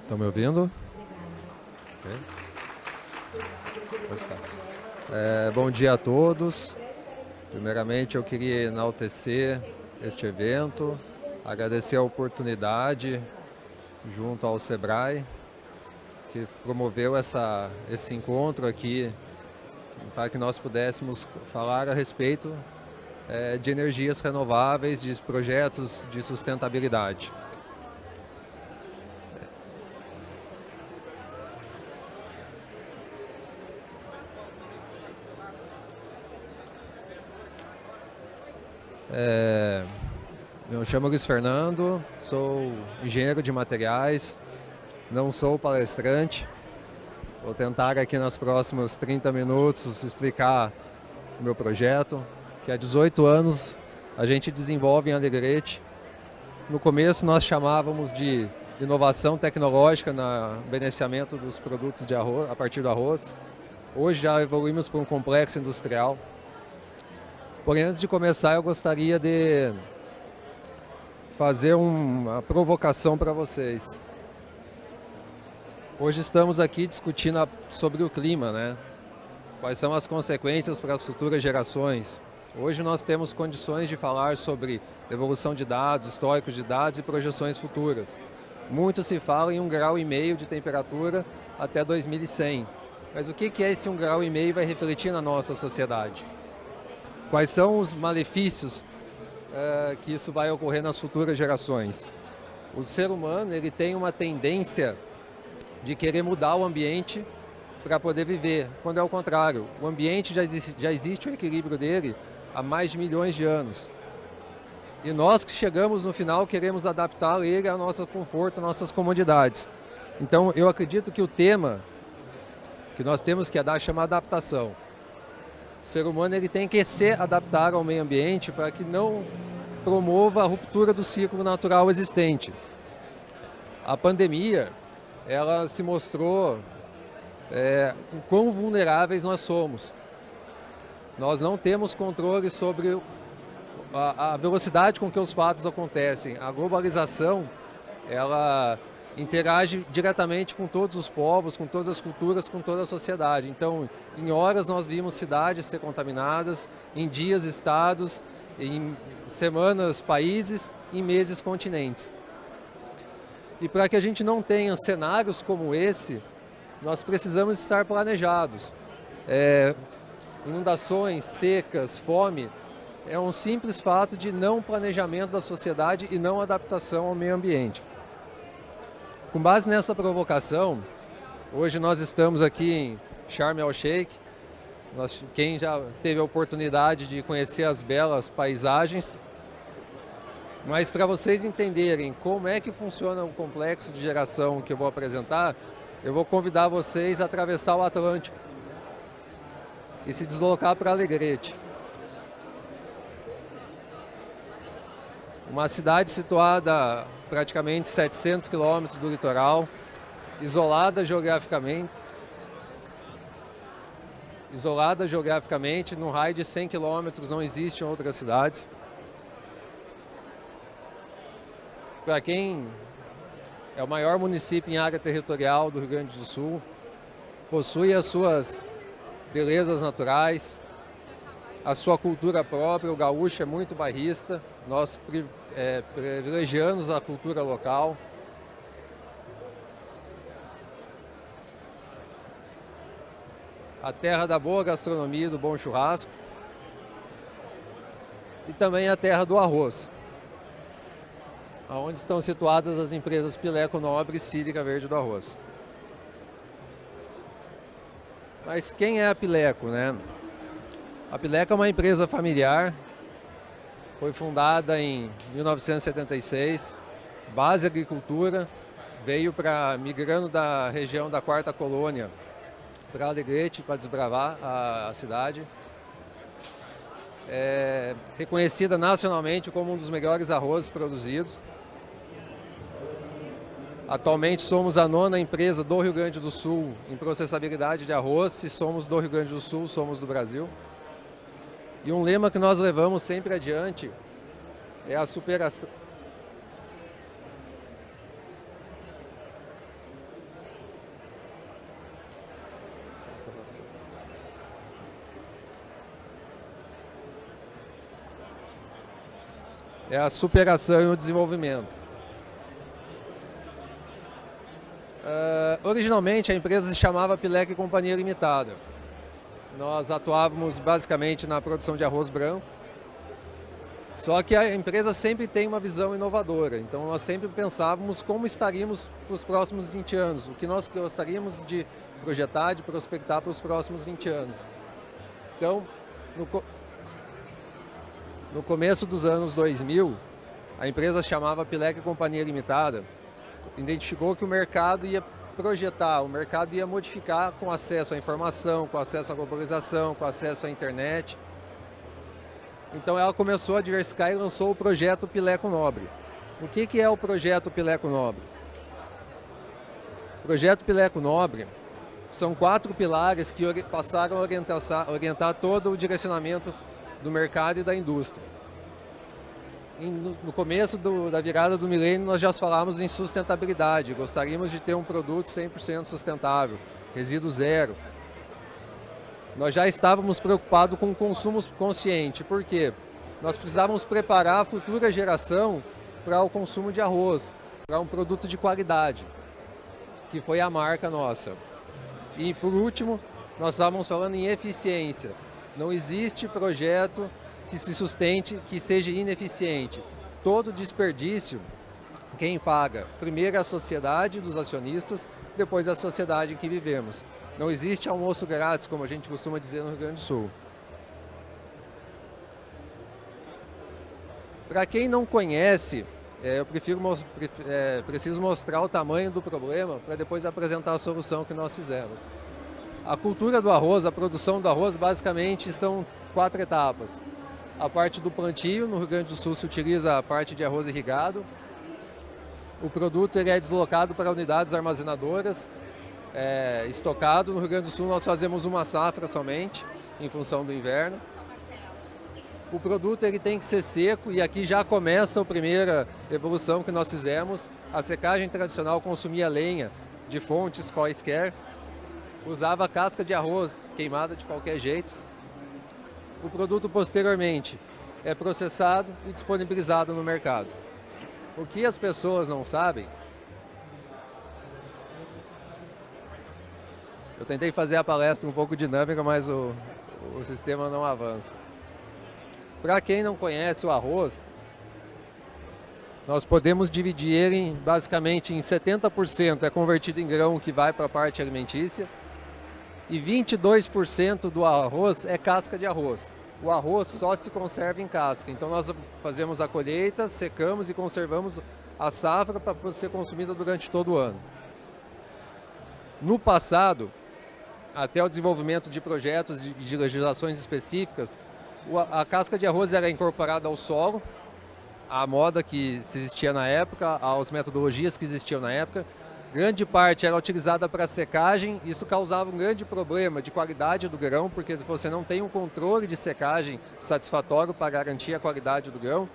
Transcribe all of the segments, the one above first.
Estão me ouvindo? Ok. Bom dia a todos. Primeiramente, eu queria enaltecer este evento, agradecer a oportunidade junto ao Sebrae, que promoveu esse encontro aqui, para que nós pudéssemos falar a respeito de energias renováveis, de projetos de sustentabilidade. Eu chamo Luiz Fernando, sou engenheiro de materiais, não sou palestrante. Vou tentar aqui nos próximos 30 minutos explicar o meu projeto, que há 18 anos a gente desenvolve em Alegrete. No começo nós chamávamos de inovação tecnológica no beneficiamento dos produtos de arroz, a partir do arroz. Hoje já evoluímos para um complexo industrial. Porém, antes de começar, eu gostaria de fazer uma provocação para vocês. Hoje estamos aqui discutindo sobre o clima, né? Quais são as consequências para as futuras gerações. Hoje nós temos condições de falar sobre evolução de dados, históricos de dados e projeções futuras. Muito se fala em 1,5 grau de temperatura até 2100. Mas o que é esse 1,5 grau vai refletir na nossa sociedade? Quais são os malefícios que isso vai ocorrer nas futuras gerações? O ser humano ele tem uma tendência de querer mudar o ambiente para poder viver, quando é o contrário. O ambiente já existe o equilíbrio dele há mais de milhões de anos. E nós que chegamos no final queremos adaptar ele ao nosso conforto, às nossas comodidades. Então eu acredito que o tema que nós temos que dar chama adaptação. O ser humano ele tem que se adaptar ao meio ambiente para que não promova a ruptura do ciclo natural existente. A pandemia, ela se mostrou o quão vulneráveis nós somos. Nós não temos controle sobre a velocidade com que os fatos acontecem. A globalização, ela interage diretamente com todos os povos, com todas as culturas, com toda a sociedade. Então, em horas nós vimos cidades ser contaminadas, em dias estados, em semanas países, em meses continentes. E para que a gente não tenha cenários como esse, nós precisamos estar planejados. Inundações, secas, fome, é um simples fato de não planejamento da sociedade e não adaptação ao meio ambiente. Com base nessa provocação, hoje nós estamos aqui em Sharm el-Sheikh. Quem já teve a oportunidade de conhecer as belas paisagens, mas para vocês entenderem como é que funciona o complexo de geração que eu vou apresentar, eu vou convidar vocês a atravessar o Atlântico e se deslocar para Alegrete. Uma cidade situada a praticamente 700 quilômetros do litoral, isolada geograficamente, no raio de 100 quilômetros não existem outras cidades. Para quem é o maior município em área territorial do Rio Grande do Sul, possui as suas belezas naturais, a sua cultura própria. O gaúcho é muito bairrista, nós privilegiamos a cultura local. A terra da boa gastronomia, do bom churrasco. E também a terra do arroz, onde estão situadas as empresas Pileco Nobre e Sílica Verde do Arroz. Mas quem é a Pileco, né? A Pileco é uma empresa familiar, foi fundada em 1976, base agricultura, veio migrando da região da Quarta Colônia para Alegrete, para desbravar a cidade. É reconhecida nacionalmente como um dos melhores arrozes produzidos. Atualmente somos a 9ª empresa do Rio Grande do Sul em processabilidade de arroz. Se somos do Rio Grande do Sul, somos do Brasil. E um lema que nós levamos sempre adiante é a superação. é a superação e o desenvolvimento. Originalmente a empresa se chamava Pilec Companhia Limitada. Nós atuávamos basicamente na produção de arroz branco, só que a empresa sempre tem uma visão inovadora, então nós sempre pensávamos como estaríamos para os próximos 20 anos, o que nós gostaríamos de projetar, de prospectar para os próximos 20 anos. Então, no começo dos anos 2000, a empresa se chamava Pilec Companhia Limitada, identificou que o mercado ia projetar, o mercado ia modificar com acesso à informação, com acesso à globalização, com acesso à internet. Então ela começou a diversificar e lançou o projeto Pileco Nobre. O que é o projeto Pileco Nobre? O projeto Pileco Nobre são 4 pilares que passaram a orientar todo o direcionamento do mercado e da indústria. No começo da virada do milênio, nós já falávamos em sustentabilidade. Gostaríamos de ter um produto 100% sustentável, resíduo zero. Nós já estávamos preocupados com o consumo consciente. Por quê? Nós precisávamos preparar a futura geração para o consumo de arroz, para um produto de qualidade, que foi a marca nossa. E, por último, nós estávamos falando em eficiência. Não existe projeto que se sustente, que seja ineficiente. Todo desperdício, quem paga? Primeiro a sociedade dos acionistas, depois a sociedade em que vivemos. Não existe almoço grátis, como a gente costuma dizer no Rio Grande do Sul. Para quem não conhece, eu preciso mostrar o tamanho do problema para depois apresentar a solução que nós fizemos. A cultura do arroz, a produção do arroz, basicamente são 4 etapas. A parte do plantio, no Rio Grande do Sul se utiliza a parte de arroz irrigado. O produto ele é deslocado para unidades armazenadoras, estocado. No Rio Grande do Sul nós fazemos uma safra somente, em função do inverno. O produto ele tem que ser seco e aqui já começa a primeira evolução que nós fizemos. A secagem tradicional consumia lenha de fontes quaisquer, usava casca de arroz queimada de qualquer jeito. O produto posteriormente é processado e disponibilizado no mercado. O que as pessoas não sabem, eu tentei fazer a palestra um pouco dinâmica, mas o sistema não avança. Para quem não conhece o arroz, nós podemos dividir ele basicamente em 70% é convertido em grão que vai para a parte alimentícia, e 22% do arroz é casca de arroz. O arroz só se conserva em casca, então nós fazemos a colheita, secamos e conservamos a safra para ser consumida durante todo o ano. No passado, até o desenvolvimento de projetos de legislações específicas, a casca de arroz era incorporada ao solo, à moda que existia na época, às metodologias que existiam na época. Grande parte era utilizada para secagem, isso causava um grande problema de qualidade do grão, porque você não tem um controle de secagem satisfatório para garantir a qualidade do grão,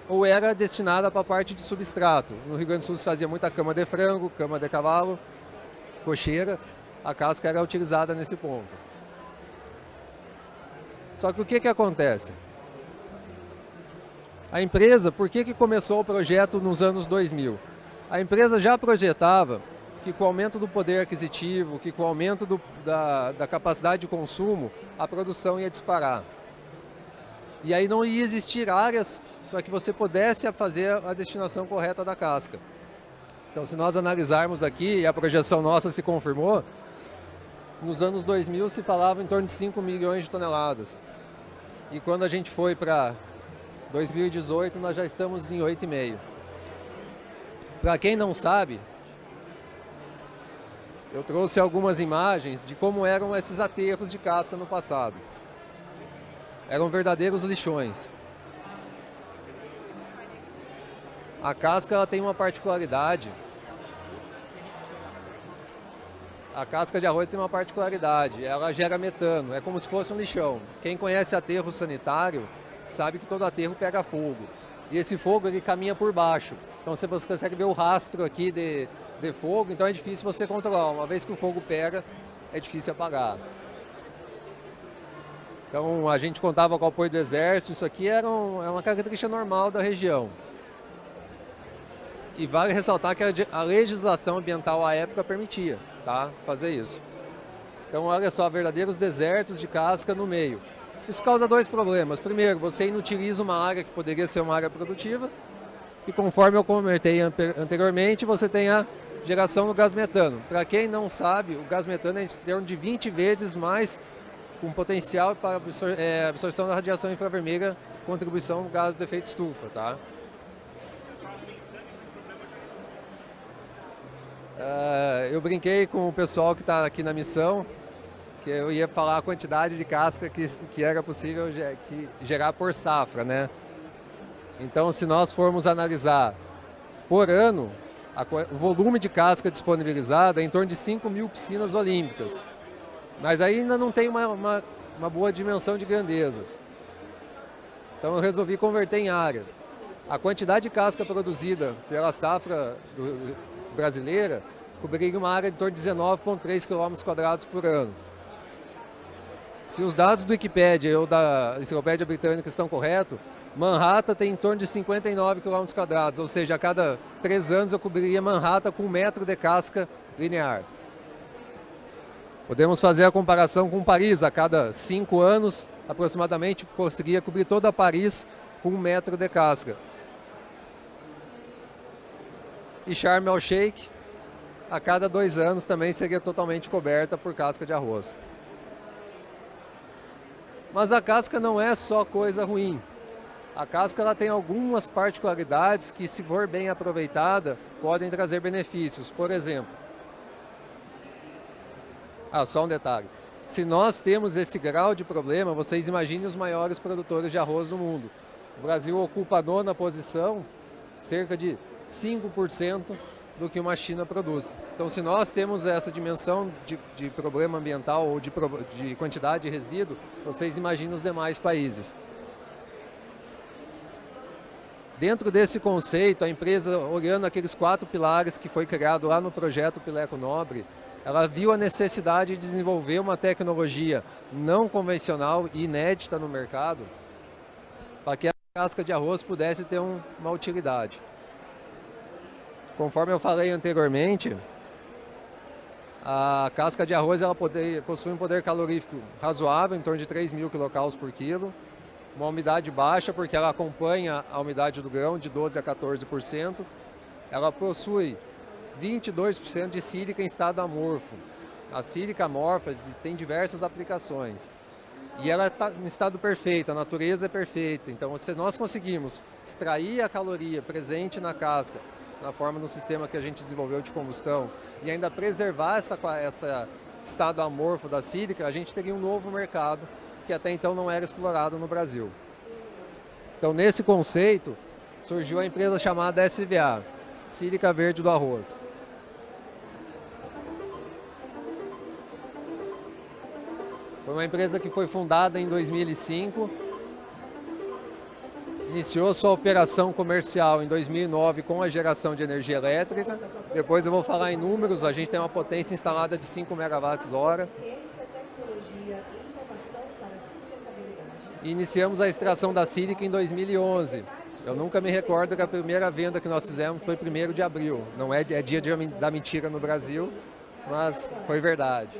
ou era destinada para a parte de substrato. No Rio Grande do Sul se fazia muita cama de frango, cama de cavalo, cocheira, a casca era utilizada nesse ponto. Só que o que acontece? A empresa, por que começou o projeto nos anos 2000? A empresa já projetava que com o aumento do poder aquisitivo, que com o aumento da capacidade de consumo, a produção ia disparar. E aí não ia existir áreas para que você pudesse fazer a destinação correta da casca. Então, se nós analisarmos aqui, e a projeção nossa se confirmou, nos anos 2000 se falava em torno de 5 milhões de toneladas. E quando a gente foi para 2018, nós já estamos em 8,5. Para quem não sabe, eu trouxe algumas imagens de como eram esses aterros de casca no passado. Eram verdadeiros lixões. A casca ela tem uma particularidade. A casca de arroz tem uma particularidade, ela gera metano, é como se fosse um lixão. Quem conhece aterro sanitário sabe que todo aterro pega fogo. E esse fogo ele caminha por baixo. Então você consegue ver o rastro aqui de fogo, então é difícil você controlar. Uma vez que o fogo pega, é difícil apagar. Então a gente contava com o apoio do Exército, isso aqui é uma característica normal da região. E vale ressaltar que a legislação ambiental à época permitia, tá, fazer isso. Então olha só, verdadeiros desertos de casca no meio. Isso causa dois problemas. Primeiro, você inutiliza uma área que poderia ser uma área produtiva, e conforme eu comentei anteriormente, você tem a geração do gás metano. Para quem não sabe, o gás metano é em torno de 20 vezes mais com potencial para absorção da radiação infravermelha, contribuição no gás do efeito estufa, tá? Eu brinquei com o pessoal que está aqui na missão, que eu ia falar a quantidade de casca que era possível gerar por safra, né? Então, se nós formos analisar por ano, o volume de casca disponibilizada é em torno de 5.000 piscinas olímpicas. Mas ainda não tem uma boa dimensão de grandeza. Então eu resolvi converter em área. A quantidade de casca produzida pela safra brasileira cobriria uma área de torno de 19,3 km² por ano. Se os dados do Wikipedia ou da Enciclopédia Britânica estão corretos, Manhattan tem em torno de 59 km², ou seja, a cada 3 anos eu cobriria Manhattan com 1 metro de casca linear. Podemos fazer a comparação com Paris, a cada 5 anos, aproximadamente, conseguia cobrir toda Paris com 1 metro de casca. E Sharm el-Sheikh, a cada 2 anos também seria totalmente coberta por casca de arroz. Mas a casca não é só coisa ruim. A casca ela tem algumas particularidades que, se for bem aproveitada, podem trazer benefícios. Por exemplo, só um detalhe. Se nós temos esse grau de problema, vocês imaginem os maiores produtores de arroz do mundo. O Brasil ocupa a 9ª posição, cerca de 5% do que uma China produz. Então, se nós temos essa dimensão de problema ambiental ou de quantidade de resíduo, vocês imaginem os demais países. Dentro desse conceito, a empresa, olhando aqueles 4 pilares que foi criado lá no projeto Pileco Nobre, ela viu a necessidade de desenvolver uma tecnologia não convencional e inédita no mercado para que a casca de arroz pudesse ter uma utilidade. Conforme eu falei anteriormente, a casca de arroz ela possui um poder calorífico razoável, em torno de 3.000 kcal por quilo, uma umidade baixa, porque ela acompanha a umidade do grão de 12% a 14%, ela possui 22% de sílica em estado amorfo. A sílica amorfa tem diversas aplicações. E ela está em estado perfeito, a natureza é perfeita. Então, se nós conseguirmos extrair a caloria presente na casca, na forma do sistema que a gente desenvolveu de combustão, e ainda preservar esse estado amorfo da sílica, a gente teria um novo mercado que até então não era explorado no Brasil. Então, nesse conceito, surgiu a empresa chamada SVA, Sílica Verde do Arroz. Foi uma empresa que foi fundada em 2005, iniciou sua operação comercial em 2009 com a geração de energia elétrica. Depois eu vou falar em números, a gente tem uma potência instalada de 5 MWh. E iniciamos a extração da sílica em 2011. Eu nunca me recordo que a primeira venda que nós fizemos foi 1º de abril. Não é dia da mentira no Brasil, mas foi verdade.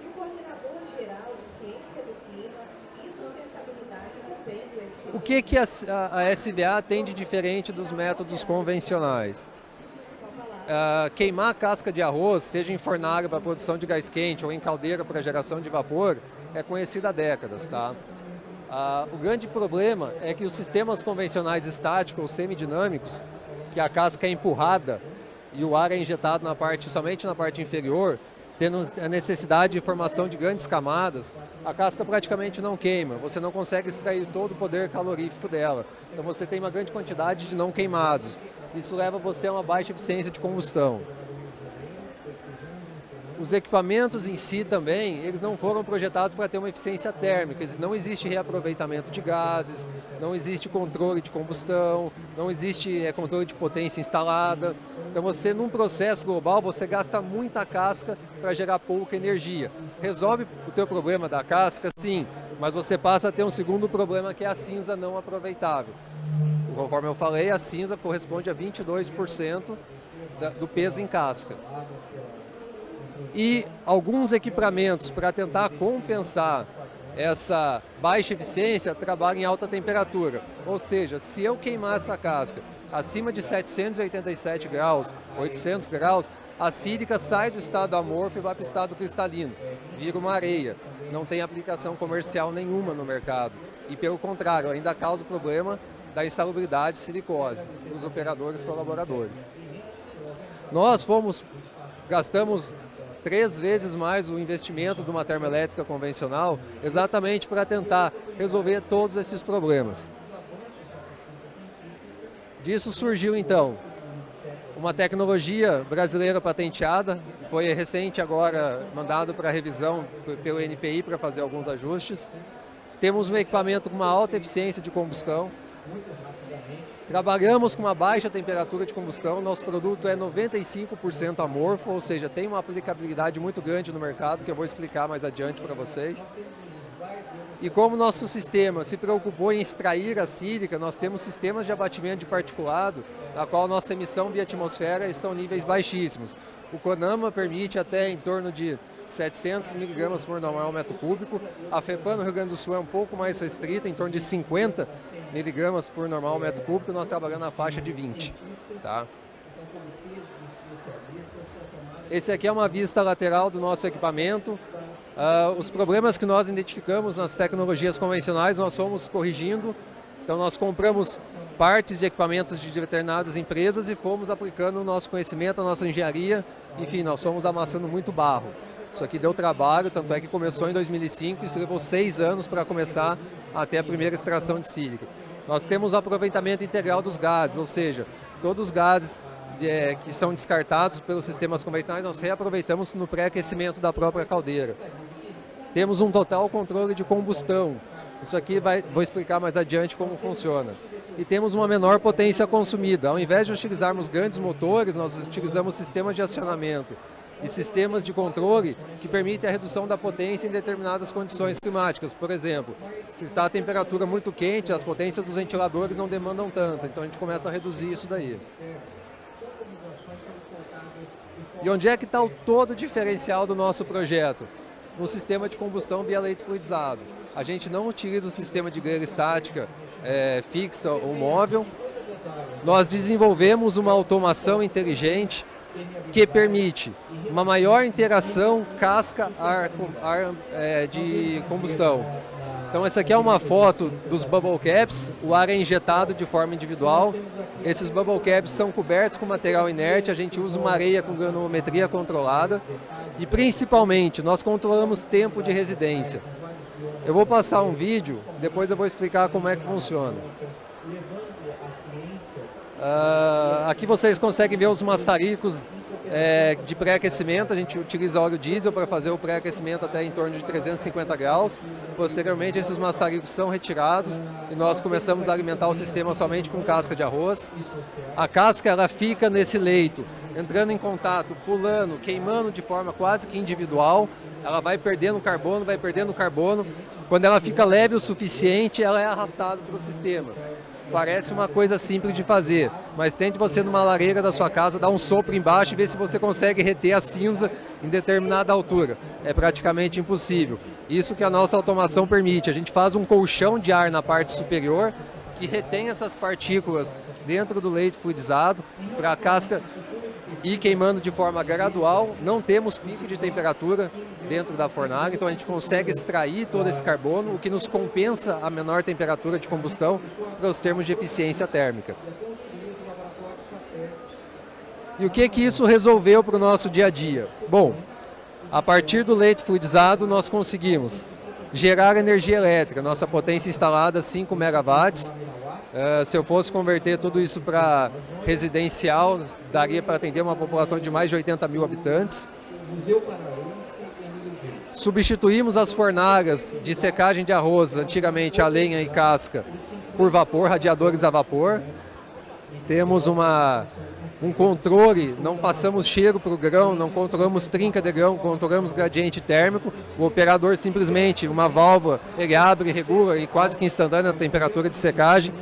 E o coordenador geral de ciência do clima e sustentabilidade também do LCD. O que a SVA tem de diferente dos métodos convencionais? Queimar a casca de arroz, seja em fornalha para a produção de gás quente ou em caldeira para geração de vapor, é conhecido há décadas, tá? O grande problema é que os sistemas convencionais estáticos ou semidinâmicos, que a casca é empurrada e o ar é injetado somente na parte inferior, tendo a necessidade de formação de grandes camadas, a casca praticamente não queima, você não consegue extrair todo o poder calorífico dela. Então você tem uma grande quantidade de não queimados. Isso leva você a uma baixa eficiência de combustão. Os equipamentos em si também, eles não foram projetados para ter uma eficiência térmica, não existe reaproveitamento de gases, não existe controle de combustão, não existe controle de potência instalada. Então você, num processo global, você gasta muita casca para gerar pouca energia. Resolve o teu problema da casca, sim, mas você passa a ter um segundo problema, que é a cinza não aproveitável. Conforme eu falei, a cinza corresponde a 22% do peso em casca. E alguns equipamentos, para tentar compensar essa baixa eficiência, trabalham em alta temperatura. Ou seja, se eu queimar essa casca acima de 787 graus, 800 graus, a sílica sai do estado amorfo e vai para o estado cristalino, vira uma areia. Não tem aplicação comercial nenhuma no mercado. E pelo contrário, ainda causa o problema da insalubridade e silicose dos operadores e colaboradores. Nós gastamos 3 vezes mais o investimento de uma termoelétrica convencional, exatamente para tentar resolver todos esses problemas. Disso surgiu então uma tecnologia brasileira patenteada, foi recente agora mandado para revisão pelo NPI para fazer alguns ajustes. Temos um equipamento com uma alta eficiência de combustão. Trabalhamos com uma baixa temperatura de combustão, nosso produto é 95% amorfo, ou seja, tem uma aplicabilidade muito grande no mercado, que eu vou explicar mais adiante para vocês. E como nosso sistema se preocupou em extrair a sílica, nós temos sistemas de abatimento de particulado, na qual nossa emissão via atmosfera são níveis baixíssimos. O CONAMA permite até em torno de 700 mg por normal metro cúbico, a FEPAM no Rio Grande do Sul é um pouco mais restrita, em torno de 50 mg por normal metro cúbico, nós trabalhamos na faixa de 20. Tá? Esse aqui é uma vista lateral do nosso equipamento. Os problemas que nós identificamos nas tecnologias convencionais, nós fomos corrigindo. Então nós compramos partes de equipamentos de determinadas empresas e fomos aplicando o nosso conhecimento, a nossa engenharia. Enfim, nós fomos amassando muito barro. Isso aqui deu trabalho, tanto é que começou em 2005, isso levou 6 anos para começar até a primeira extração de sílica. Nós temos o aproveitamento integral dos gases, ou seja, todos os gases que são descartados pelos sistemas convencionais, nós reaproveitamos no pré-aquecimento da própria caldeira. Temos um total controle de combustão. Isso aqui vou explicar mais adiante como funciona. E temos uma menor potência consumida. Ao invés de utilizarmos grandes motores, nós utilizamos sistemas de acionamento e sistemas de controle que permitem a redução da potência em determinadas condições climáticas. Por exemplo, se está a temperatura muito quente, as potências dos ventiladores não demandam tanto, então a gente começa a reduzir isso daí. E onde é que está o todo diferencial do nosso projeto? No sistema de combustão via leite fluidizado. A gente não utiliza o sistema de grelha estática fixa ou móvel. Nós desenvolvemos uma automação inteligente que permite uma maior interação casca-ar de combustão. Então essa aqui é uma foto dos bubble caps, o ar é injetado de forma individual. Esses bubble caps são cobertos com material inerte, a gente usa uma areia com granulometria controlada e principalmente nós controlamos tempo de residência. Eu vou passar um vídeo, depois eu vou explicar como é que funciona. Aqui vocês conseguem ver os maçaricos de pré-aquecimento. A gente utiliza óleo diesel para fazer o pré-aquecimento até em torno de 350 graus. Posteriormente esses maçaricos são retirados e nós começamos a alimentar o sistema somente com casca de arroz. A casca ela fica nesse leito, entrando em contato, pulando, queimando de forma quase que individual. Ela vai perdendo carbono, vai perdendo carbono. Quando ela fica leve o suficiente, ela é arrastada para o sistema. Parece uma coisa simples de fazer, mas tente você numa lareira da sua casa dar um sopro embaixo e ver se você consegue reter a cinza em determinada altura. É praticamente impossível. Isso que a nossa automação permite. A gente faz um colchão de ar na parte superior que retém essas partículas dentro do leite fluidizado para a casca ir queimando de forma gradual. Não temos pico de temperatura dentro da fornalha, então a gente consegue extrair todo esse carbono, o que nos compensa a menor temperatura de combustão para os termos de eficiência térmica. E o que isso resolveu para o nosso dia a dia? Bom, a partir do leite fluidizado nós conseguimos gerar energia elétrica, nossa potência instalada 5 megawatts. Se eu fosse converter tudo isso para residencial, daria para atender uma população de mais de 80 mil habitantes. Substituímos as fornalhas de secagem de arroz, antigamente a lenha e casca, por vapor, radiadores a vapor. Temos um controle, não passamos cheiro para o grão, não controlamos trinca de grão, controlamos gradiente térmico. O operador simplesmente, uma válvula, ele abre, regula e quase que instantânea a temperatura de secagem.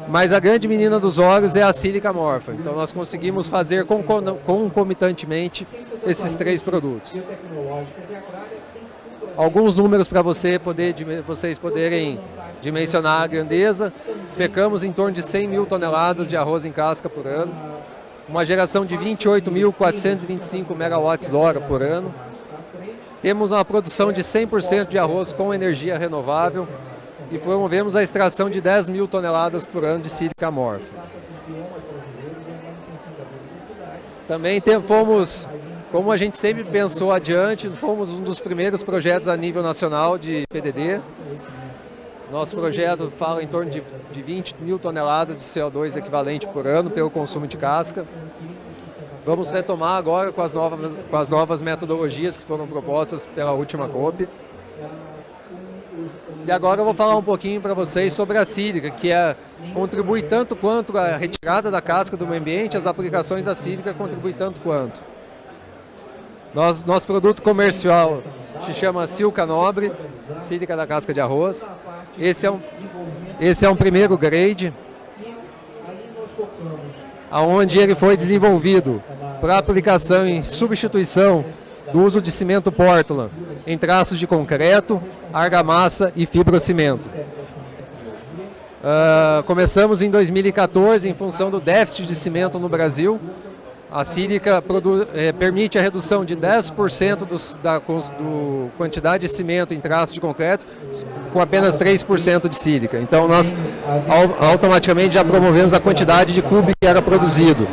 Mas a grande menina dos olhos é a sílica morfa. Então nós conseguimos fazer concomitantemente esses 3 produtos. Alguns números para vocês poderem dimensionar a grandeza. Secamos em torno de 100 mil toneladas de arroz em casca por ano. Uma geração de 28.425 megawatts-hora por ano. Temos uma produção de 100% de arroz com energia renovável e promovemos a extração de 10 mil toneladas por ano de sílica morfa. Também fomos, como a gente sempre pensou adiante, fomos um dos primeiros projetos a nível nacional de PDD. Nosso projeto fala em torno de 20 mil toneladas de CO2 equivalente por ano pelo consumo de casca. Vamos retomar agora com as novas metodologias que foram propostas pela última COP. E agora eu vou falar um pouquinho para vocês sobre a sílica, que contribui tanto quanto a retirada da casca do meio ambiente, as aplicações da sílica contribuem tanto quanto. Nosso produto comercial se chama Silca Nobre, sílica da casca de arroz. Esse é um primeiro grade, onde ele foi desenvolvido para aplicação em substituição do uso de cimento Portland em traços de concreto, argamassa e fibrocimento. Começamos em 2014 em função do déficit de cimento no Brasil. A sílica permite a redução de 10% da quantidade de cimento em traço de concreto com apenas 3% de sílica. Então nós automaticamente já promovemos a quantidade de cubo que era produzido.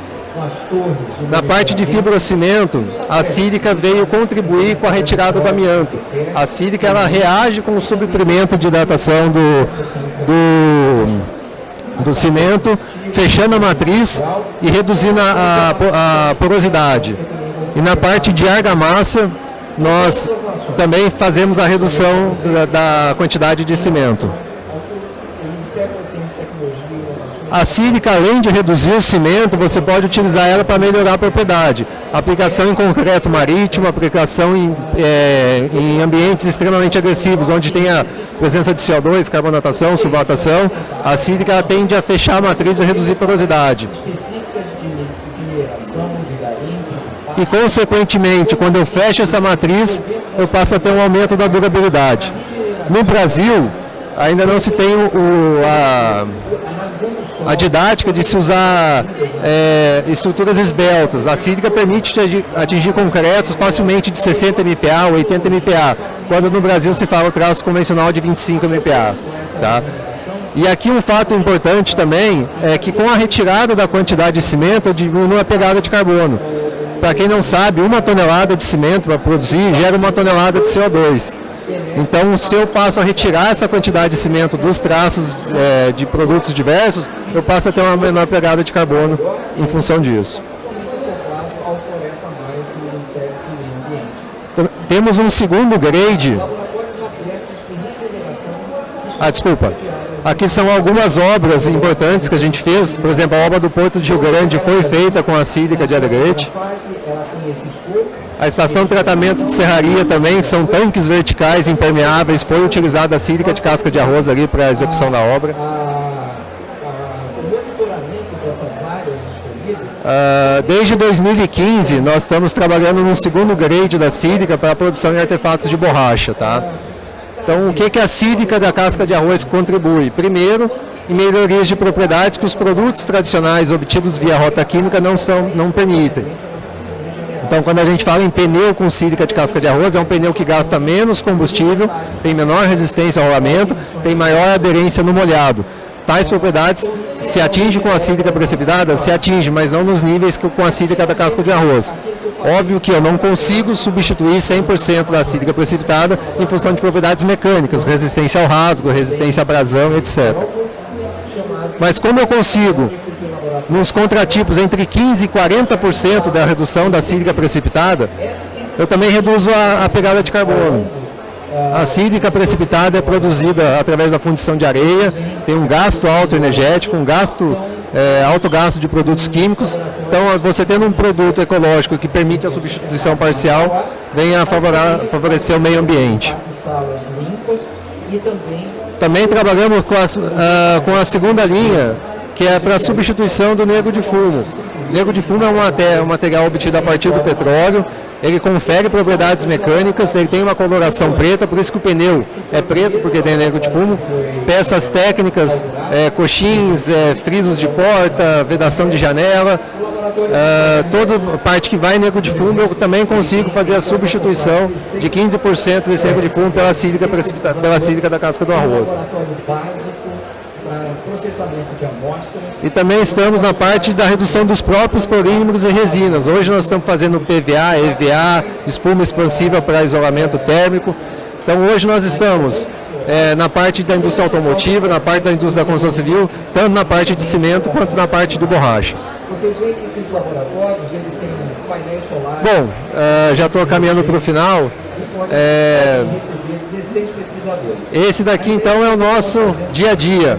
Na parte de fibrocimento, a sílica veio contribuir com a retirada do amianto. A sílica ela reage com o subprimento de hidratação do cimento, fechando a matriz e reduzindo a porosidade. E na parte de argamassa, nós também fazemos a redução da quantidade de cimento. A sílica, além de reduzir o cimento, você pode utilizar ela para melhorar a propriedade. Aplicação em concreto marítimo, aplicação em ambientes extremamente agressivos, onde tem a presença de CO2, carbonatação, subaltação. A sílica tende a fechar a matriz e reduzir a porosidade. E, consequentemente, quando eu fecho essa matriz, eu passo a ter um aumento da durabilidade. No Brasil, ainda não se tem a didática de se usar estruturas esbeltas. A sílica permite atingir concretos facilmente de 60 MPa ou 80 MPa, quando no Brasil se fala o traço convencional de 25 MPa. Tá? E aqui um fato importante também é que com a retirada da quantidade de cimento, eu diminuo a pegada de carbono. Para quem não sabe, 1 tonelada de cimento para produzir gera 1 tonelada de CO2. Então, se eu passo a retirar essa quantidade de cimento dos traços de produtos diversos, eu passo a ter uma menor pegada de carbono em função disso. Então, temos um segundo grade. Desculpa. Aqui são algumas obras importantes que a gente fez. Por exemplo, a obra do Porto de Rio Grande foi feita com a sílica de Alegrete. A estação de tratamento de serraria também, são tanques verticais impermeáveis, foi utilizada a sílica de casca de arroz ali para a execução da obra. Desde 2015, nós estamos trabalhando num segundo grade da sílica para a produção de artefatos de borracha. Tá? Então, o que a sílica da casca de arroz contribui? Primeiro, em melhorias de propriedades que os produtos tradicionais obtidos via rota química não permitem. Então, quando a gente fala em pneu com sílica de casca de arroz, é um pneu que gasta menos combustível, tem menor resistência ao rolamento, tem maior aderência no molhado. Tais propriedades se atinge com a sílica precipitada? Se atinge, mas não nos níveis que com a sílica da casca de arroz. Óbvio que eu não consigo substituir 100% da sílica precipitada em função de propriedades mecânicas, resistência ao rasgo, resistência à abrasão, etc. Mas como eu consigo, nos contratipos, entre 15% e 40% da redução da sílica precipitada, eu também reduzo a pegada de carbono. A sílica precipitada é produzida através da fundição de areia, tem um gasto alto energético, um alto gasto de produtos químicos. Então, você tendo um produto ecológico que permite a substituição parcial, vem a favorecer o meio ambiente. Também trabalhamos com a segunda linha, que é para a substituição do nego de fumo. O nego de fumo é um material obtido a partir do petróleo, ele confere propriedades mecânicas, ele tem uma coloração preta, por isso que o pneu é preto, porque tem nego de fumo. Peças técnicas, coxins, frisos de porta, vedação de janela, toda parte que vai nego de fumo, eu também consigo fazer a substituição de 15% desse nego de fumo pela sílica da casca do arroz. E também estamos na parte da redução dos próprios polímeros e resinas. Hoje nós estamos fazendo PVA, EVA, espuma expansiva para isolamento térmico. Então hoje nós estamos na parte da indústria automotiva, na parte da indústria da construção civil, tanto na parte de cimento quanto na parte de borracha. Vocês veem que esses laboratórios, eles têm painéis solares. Bom, já estou caminhando para o final. Esse daqui então é o nosso dia a dia.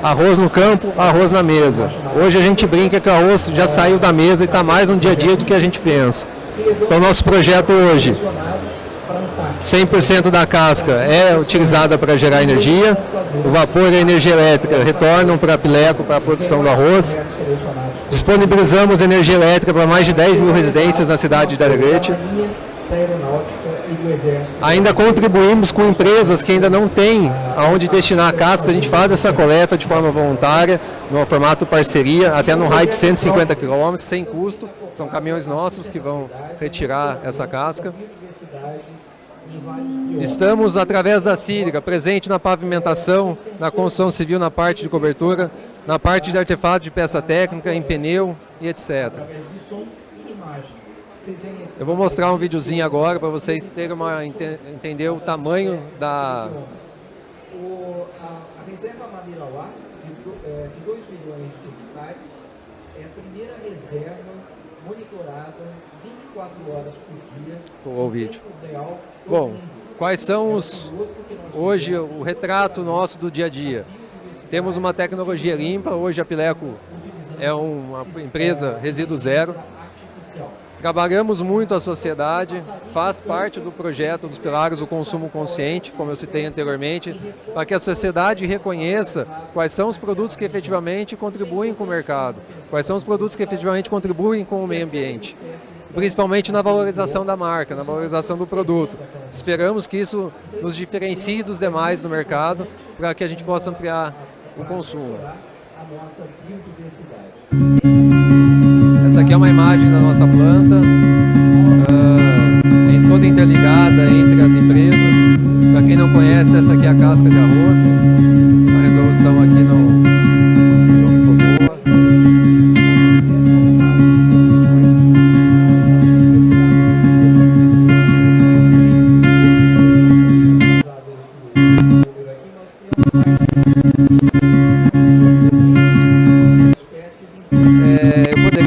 Arroz no campo, arroz na mesa. Hoje a gente brinca que o arroz já saiu da mesa e está mais no dia a dia do que a gente pensa. Então nosso projeto hoje, 100% da casca é utilizada para gerar energia, o vapor e a energia elétrica retornam para a Pileco para a produção do arroz. Disponibilizamos energia elétrica para mais de 10 mil residências na cidade de Alegrete. Ainda contribuímos com empresas que ainda não têm aonde destinar a casca, a gente faz essa coleta de forma voluntária, no formato parceria, até no raio de 150 km, sem custo. São caminhões nossos que vão retirar essa casca. Estamos, através da sílica, presente na pavimentação, na construção civil, na parte de cobertura, na parte de artefato de peça técnica, em pneu e etc. Eu vou mostrar um videozinho agora para vocês terem entender o tamanho da... A reserva Mamirauá, de 2 milhões de hectares, é a primeira reserva monitorada 24 horas por dia. O vídeo. Bom, quais são hoje o retrato nosso do dia a dia? Temos uma tecnologia limpa, hoje a Pileco é uma empresa resíduo zero. Trabalhamos muito a sociedade, faz parte do projeto dos pilares do consumo consciente, como eu citei anteriormente, para que a sociedade reconheça quais são os produtos que efetivamente contribuem com o mercado, quais são os produtos que efetivamente contribuem com o meio ambiente, principalmente na valorização da marca, na valorização do produto. Esperamos que isso nos diferencie dos demais no mercado, para que a gente possa ampliar o consumo. Essa aqui é uma imagem da nossa planta, toda interligada entre as empresas. Para quem não conhece, essa aqui é a casca de arroz. A resolução aqui não ficou boa.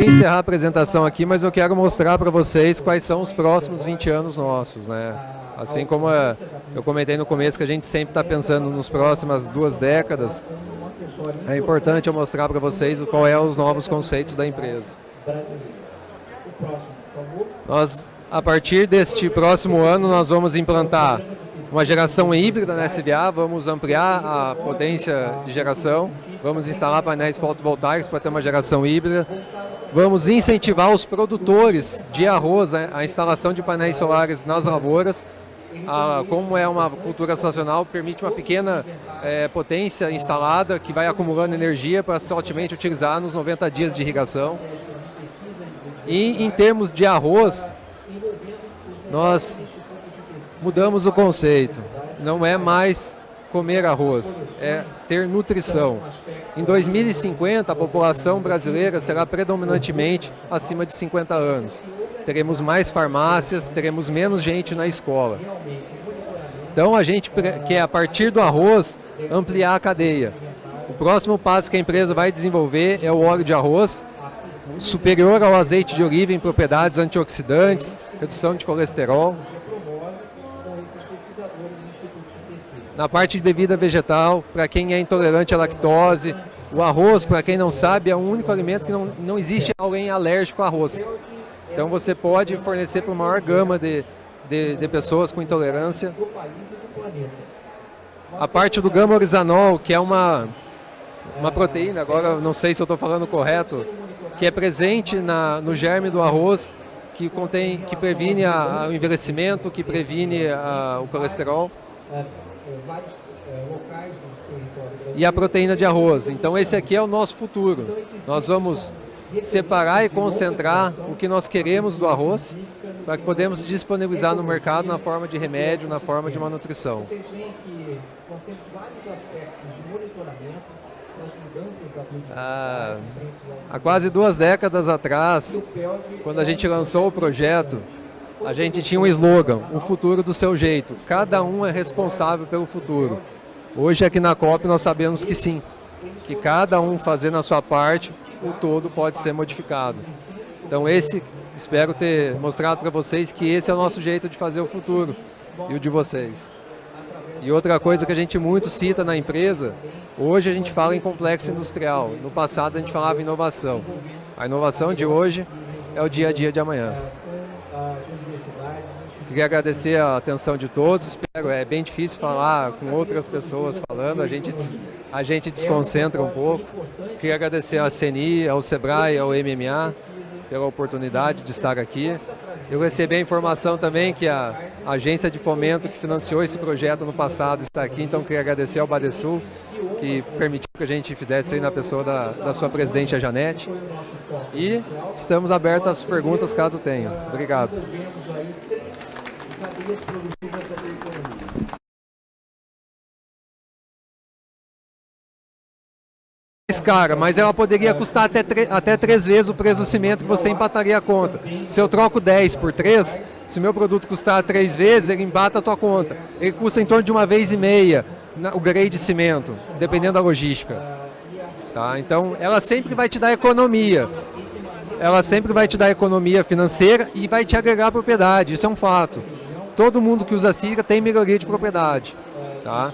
Encerrar a apresentação aqui, mas eu quero mostrar para vocês quais são os próximos 20 anos nossos, né? Assim como eu comentei no começo que a gente sempre está pensando nos próximas 2 décadas, é importante eu mostrar para vocês qual é os novos conceitos da empresa. Nós, a partir deste próximo ano, nós vamos implantar uma geração híbrida na SVA, vamos ampliar a potência de geração, vamos instalar painéis fotovoltaicos para ter uma geração híbrida. Vamos incentivar os produtores de arroz a instalação de painéis solares nas lavouras. Como é uma cultura estacional, permite uma pequena potência instalada que vai acumulando energia para somente utilizar nos 90 dias de irrigação. E em termos de arroz, nós mudamos o conceito. Não é mais comer arroz, é ter nutrição. Em 2050, a população brasileira será predominantemente acima de 50 anos. Teremos mais farmácias, teremos menos gente na escola. Então a gente quer, a partir do arroz, ampliar a cadeia. O próximo passo que a empresa vai desenvolver é o óleo de arroz. superior ao azeite de oliva em propriedades antioxidantes, redução de colesterol. Na parte de bebida vegetal, para quem é intolerante à lactose, o arroz, para quem não sabe, é o único alimento que não existe alguém alérgico a arroz. Então você pode fornecer para uma maior gama de pessoas com intolerância. A parte do gama-orizanol, que é uma proteína, agora não sei se eu estou falando correto, que é presente no germe do arroz, que previne o envelhecimento, que previne o colesterol. E a proteína de arroz. Então esse aqui é o nosso futuro. Nós vamos separar e concentrar o que nós queremos do arroz para que podemos disponibilizar no mercado na forma de remédio, na forma de uma nutrição. Vocês veem que nós temos vários aspectos de monitoramento das mudanças da biodiversidade. Há quase 2 décadas atrás, quando a gente lançou o projeto, a gente tinha um slogan, o futuro do seu jeito. Cada um é responsável pelo futuro. Hoje aqui na COP nós sabemos que sim, que cada um fazendo a sua parte, o todo pode ser modificado. Então espero ter mostrado para vocês que esse é o nosso jeito de fazer o futuro e o de vocês. E outra coisa que a gente muito cita na empresa, hoje a gente fala em complexo industrial, no passado a gente falava em inovação. A inovação de hoje é o dia a dia de amanhã. Queria agradecer a atenção de todos, é bem difícil falar com outras pessoas falando, a gente desconcentra um pouco. Queria agradecer à CNI, ao SEBRAE, ao MMA pela oportunidade de estar aqui. Eu recebi a informação também que a agência de fomento que financiou esse projeto no passado está aqui, então queria agradecer ao Badesul, que permitiu que a gente fizesse aí na pessoa da sua presidente, a Janete. E estamos abertos às perguntas caso tenham. Obrigado. Cara, mas ela poderia custar até 3 vezes o preço do cimento que você empataria a conta. Se eu troco 10 por 3, se meu produto custar 3 vezes, ele empata a tua conta. Ele custa em torno de 1,5 vezes o grade de cimento, dependendo da logística. Tá? Então, ela sempre vai te dar economia. Ela sempre vai te dar economia financeira e vai te agregar propriedade, isso é um fato. Todo mundo que usa Sika tem melhoria de propriedade. Tá?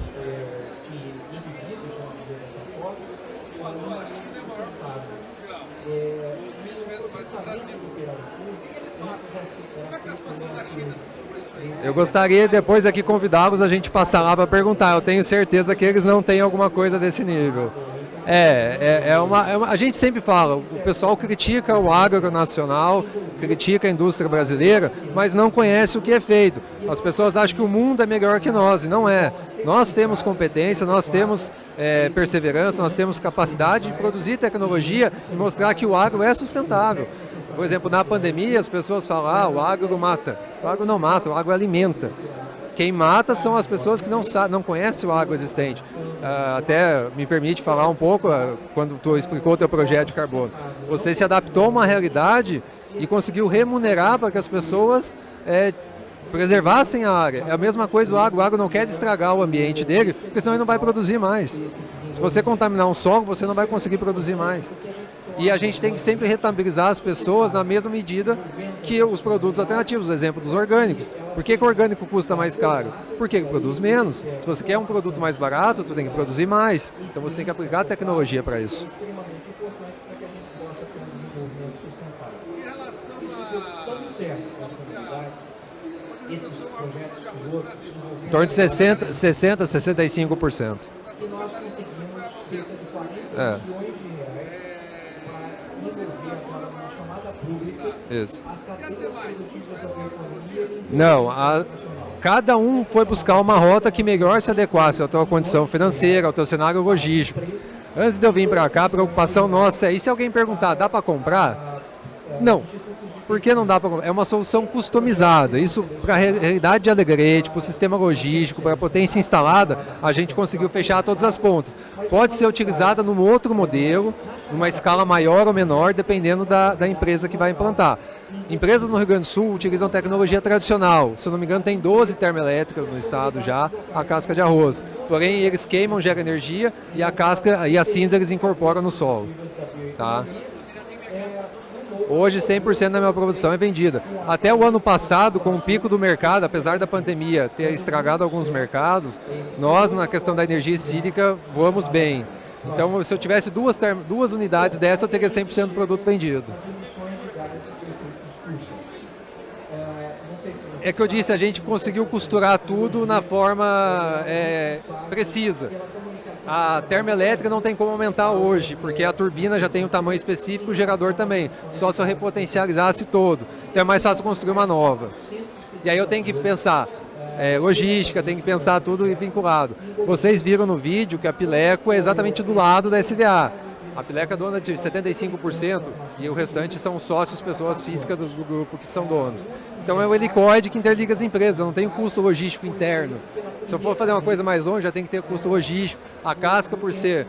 Eu gostaria depois aqui convidá-los a gente passar lá para perguntar. Eu tenho certeza que eles não têm alguma coisa desse nível. A gente sempre fala, o pessoal critica o agro nacional, critica a indústria brasileira, mas não conhece o que é feito. As pessoas acham que o mundo é melhor que nós, e não é. Nós temos competência, nós temos perseverança, nós temos capacidade de produzir tecnologia e mostrar que o agro é sustentável. Por exemplo, na pandemia as pessoas falam, o agro mata. O agro não mata, o agro alimenta. Quem mata são as pessoas que não conhecem o agro existente. Até me permite falar um pouco, quando tu explicou o teu projeto de carbono. Você se adaptou a uma realidade e conseguiu remunerar para que as pessoas preservassem a área. É a mesma coisa o agro não quer estragar o ambiente dele, porque senão ele não vai produzir mais. Se você contaminar um solo, você não vai conseguir produzir mais. E a gente tem que sempre rentabilizar as pessoas na mesma medida que os produtos alternativos, o exemplo dos orgânicos. Por que o orgânico custa mais caro? Porque ele produz menos. Se você quer um produto mais barato, tu tem que produzir mais. Então você tem que aplicar a tecnologia para isso. Em torno de 60, 65%. E nós conseguimos cerca de 40 milhões de reais para desenvolver agora uma chamada pública as cadeias produtivas da bioeconomia. Não, cada um foi buscar uma rota que melhor se adequasse à tua condição financeira, ao teu cenário logístico. Antes de eu vir para cá, a preocupação nossa é, e se alguém perguntar, dá para comprar? Não. Por que não dá para comprar? É uma solução customizada. Isso para a realidade de Alegrete, para o sistema logístico, para a potência instalada, a gente conseguiu fechar todas as pontas. Pode ser utilizada num outro modelo, numa escala maior ou menor, dependendo da empresa que vai implantar. Empresas no Rio Grande do Sul utilizam tecnologia tradicional. Se eu não me engano, tem 12 termoelétricas no estado já, a casca de arroz. Porém, eles queimam, geram energia e a casca e a cinza eles incorporam no solo. Tá? Hoje 100% da minha produção é vendida. Até o ano passado, com o pico do mercado, apesar da pandemia ter estragado alguns mercados, nós na questão da energia sílica voamos bem. Então se eu tivesse duas unidades dessa, eu teria 100% do produto vendido. É que eu disse, a gente conseguiu costurar tudo na forma precisa. A termoelétrica não tem como aumentar hoje, porque a turbina já tem um tamanho específico, o gerador também. Só se eu repotencializasse todo. Então é mais fácil construir uma nova. E aí eu tenho que pensar logística, tenho que pensar tudo vinculado. Vocês viram no vídeo que a Pileco é exatamente do lado da SVA. A Pileco é dona de 75% e o restante são sócios, pessoas físicas do grupo que são donos. Então é o helicoide que interliga as empresas, não tem um custo logístico interno. Se eu for fazer uma coisa mais longe, já tem que ter custo logístico. A casca, por ser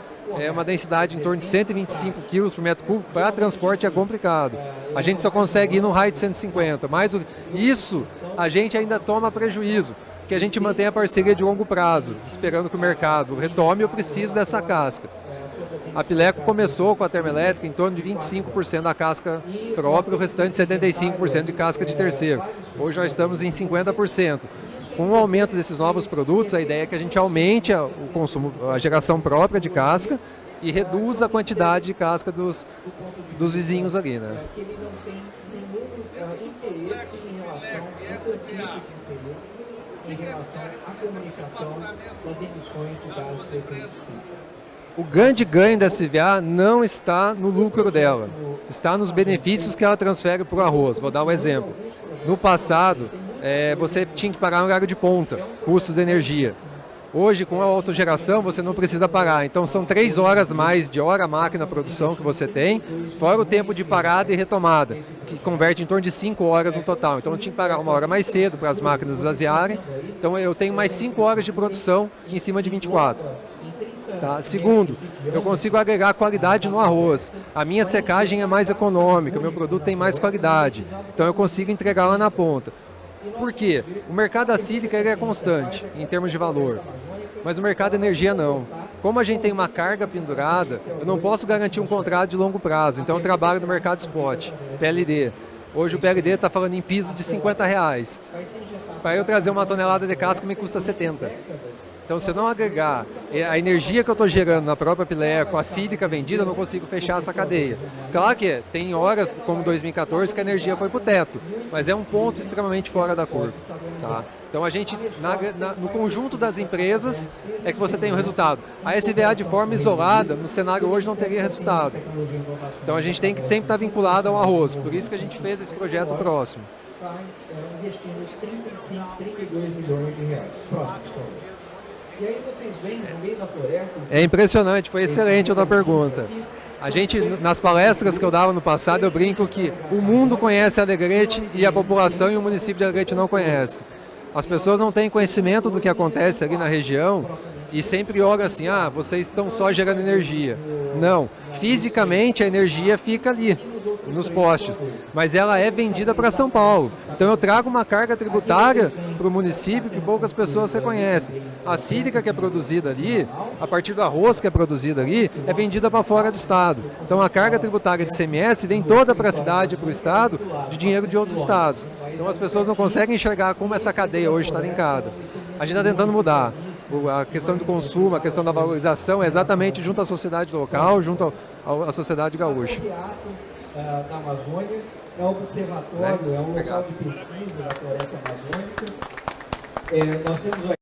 uma densidade em torno de 125 kg por metro cúbico, para transporte é complicado. A gente só consegue ir no raio de 150. Mas isso a gente ainda toma prejuízo, porque a gente mantém a parceria de longo prazo, esperando que o mercado retome, eu preciso dessa casca. A Pileco começou com a termoelétrica em torno de 25% da casca própria, o restante 75% de casca de terceiro. Hoje nós estamos em 50%. Com o aumento desses novos produtos, a ideia é que a gente aumente o consumo, a geração própria de casca e reduza a quantidade de casca dos vizinhos ali, né? Ele não tem nenhum interesse em relação a conflito de interesse em relação à comunicação das emissões de gases de efeito estufa. O grande ganho da SVA não está no lucro dela, está nos benefícios que ela transfere para o arroz. Vou dar um exemplo. No passado, você tinha que pagar um horário de ponta, custo de energia. Hoje, com a autogeração, você não precisa pagar. Então, são 3 horas mais de hora máquina produção que você tem, fora o tempo de parada e retomada, que converte em torno de 5 horas no total. Então, eu tinha que pagar 1 hora mais cedo para as máquinas esvaziarem. Então, eu tenho mais 5 horas de produção em cima de 24. Tá? Segundo, eu consigo agregar qualidade no arroz. A minha secagem é mais econômica, o meu produto tem mais qualidade. Então eu consigo entregar lá na ponta. Por quê? O mercado da sílica é constante em termos de valor, mas o mercado da energia não. Como a gente tem uma carga pendurada, eu não posso garantir um contrato de longo prazo. Então eu trabalho no mercado spot, PLD. Hoje o PLD está falando em piso de R$50. Para eu trazer uma tonelada de casca me custa 70. Então, se eu não agregar a energia que eu estou gerando na própria Pileco, a sílica vendida, eu não consigo fechar essa cadeia. Claro que tem horas, como 2014, que a energia foi para o teto, mas é um ponto extremamente fora da curva. Tá? Então, a gente, no conjunto das empresas, é que você tem o resultado. A SVA, de forma isolada, no cenário hoje, não teria resultado. Então, a gente tem que sempre estar vinculado ao arroz. Por isso que a gente fez esse projeto próximo. Está investindo 32 milhões de reais. Próximo. E aí vocês vêm no meio da floresta... É impressionante, foi excelente a tua pergunta. A gente, nas palestras que eu dava no passado, eu brinco que o mundo conhece Alegrete e a população e o município de Alegrete não conhece. As pessoas não têm conhecimento do que acontece ali na região e sempre olham assim, vocês estão só gerando energia. Não, fisicamente a energia fica ali, nos postes, mas ela é vendida para São Paulo. Então eu trago uma carga tributária para o município que poucas pessoas reconhecem. A sílica que é produzida ali, a partir do arroz que é produzido ali, é vendida para fora do estado. Então a carga tributária de ICMS vem toda para a cidade, para o estado, de dinheiro de outros estados. Então as pessoas não conseguem enxergar como essa cadeia hoje está linkada. A gente está tentando mudar. A questão do consumo, a questão da valorização é exatamente junto à sociedade local, junto à sociedade gaúcha. Da Amazônia, é um observatório, é um local de pesquisa da floresta amazônica. Nós temos